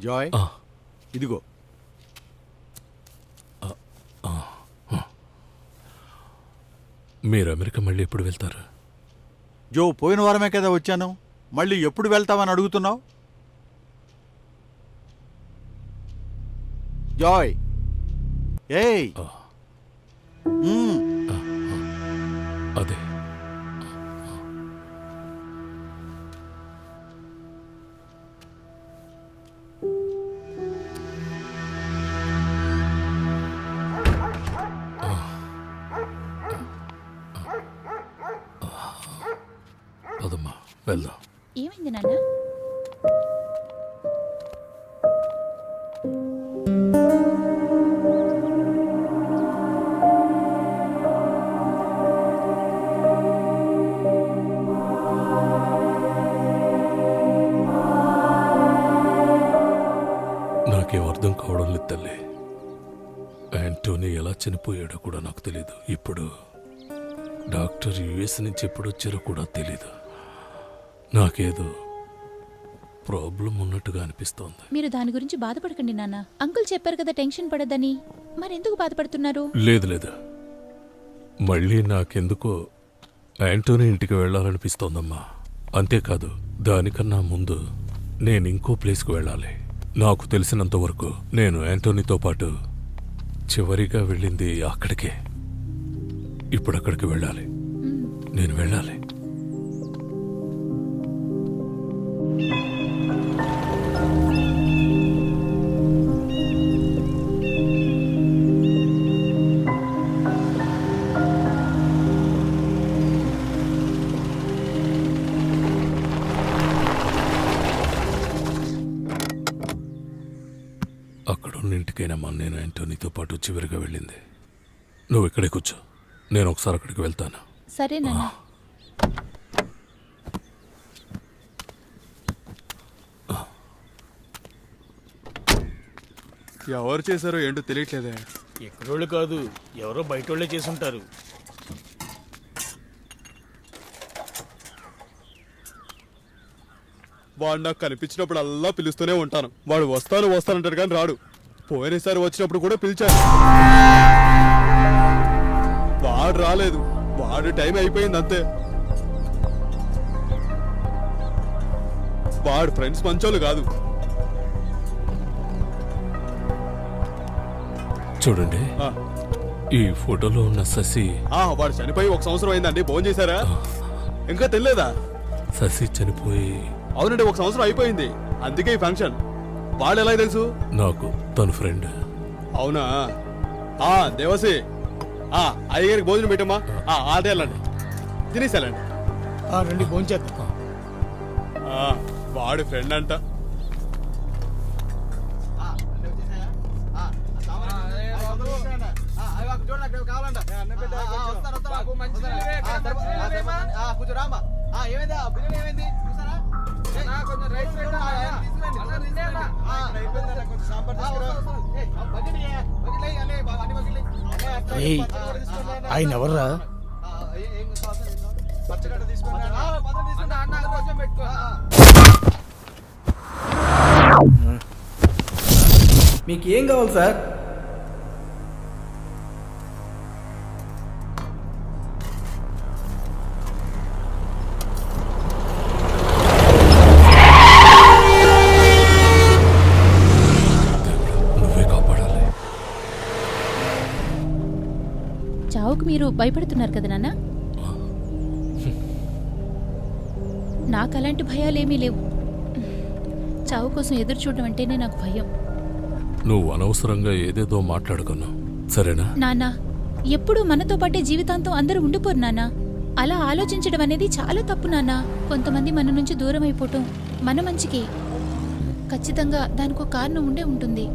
Joy ఇదిగో. మీరు America మళ్ళీ ఎప్పుడు వెళ్తారు? జో, పోయిన వారమే కదా వచ్చాను, మళ్ళీ ఎప్పుడు వెళ్తావని అడుగుతున్నావు? జాయ్ ఏయ్ అదే పదమ్మా వెళ్దాం. ఏమైంది నాన్న? నాకేం అర్థం కావడం లేదు తల్లి. యాంటోనీ ఎలా చనిపోయాడో కూడా నాకు తెలీదు. ఇప్పుడు డాక్టర్ యుఎస్ నుంచి ఎప్పుడు వచ్చారో కూడా తెలీదు. నాకేదో ప్రాబ్లం ఉన్నట్టుగా అనిపిస్తోంది. మీరు దాని గురించి బాధపడకండి నాన్న. అంకుల్ చెప్పారు కదా టెన్షన్ పడద్దని. మరెందుకు బాధపడుతున్నారు? లేదు లేదు, మళ్ళీ నాకెందుకో యాంటోనీ ఇంటికి వెళ్ళాలనిపిస్తోందమ్మా. అంతేకాదు, దానికన్నా ముందు నేను ఇంకో ప్లేస్కి వెళ్ళాలి. నాకు తెలిసినంత వరకు నేను యాంటోనీతో పాటు చివరిగా వెళ్ళింది అక్కడికే. ఇప్పుడు అక్కడికి వెళ్ళాలి, నేను వెళ్ళాలి. అక్కడున్న ఇంటికైనా నేను యాంటోనీతో పాటు చివరిగా వెళ్ళింది. నువ్వు ఇక్కడే కూర్చో, నేను ఒకసారి అక్కడికి వెళ్తాను. సరే నాన్న. ఎవరు చేశారో ఏంటో తెలియట్లేదే. ఎక్కడోళ్ళు కాదు, ఎవరో బయటోళ్లే చేసుంటారు. వాడు నాకు కనిపించినప్పుడు అల్లా పిలుస్తూనే ఉంటాను. వాడు వస్తానంటాడు కానీ రాడు. పోయినసారి వచ్చినప్పుడు కూడా పిలిచాను, వాడు రాలేదు. వాడు టైం అయిపోయింది అంతే. వాడు ఫ్రెండ్స్ మంచోళ్ళు కాదు. చూడండి, ఈ ఫోటోలో ఉన్న శశి. వాడు చనిపోయి 1 సంవత్సరం అయిందండి. ఫోన్ చేశారా? ఇంకా తెలియదా? శశి చనిపోయి అవునండి, 1 సంవత్సరం అయిపోయింది. అందుకే ఈ ఫంక్షన్. వాడు ఎలా తెలుసు? నాకు తన ఫ్రెండ్. అవునా? దేవసి, అయ్యగారికి భోజనం పెట్టమ్మా. అదే వెళ్ళండి, తినేసి వెళ్ళండి. రండి భోంచేద్దాం. వాడు ఫ్రెండ్ అంట. ఆయన ఎవర్రా? మీకు ఏం కావాలి సార్? నువ్వే కాపాడాలి. చావుకు మీరు భయపడుతున్నారు కదా నాన్న? నాకు అలాంటి భయాలేమీ లేవు. చావు కోసం ఎదురు చూడడం అంటేనే నాకు భయం. నువ్వు అనవసరంగా ఏదేదో మాట్లాడుకున్నావు, సరేనా? నాన్న, ఎప్పుడూ మనతో పాటే జీవితాంతం అందరూ ఉండిపోరు నాన్న. అలా ఆలోచించడం అనేది చాలా తప్పు నాన్న. కొంతమంది మన నుంచి దూరం అయిపోవటం మన మంచికే. ఖచ్చితంగా దానికో కారణం ఉండే ఉంటుంది.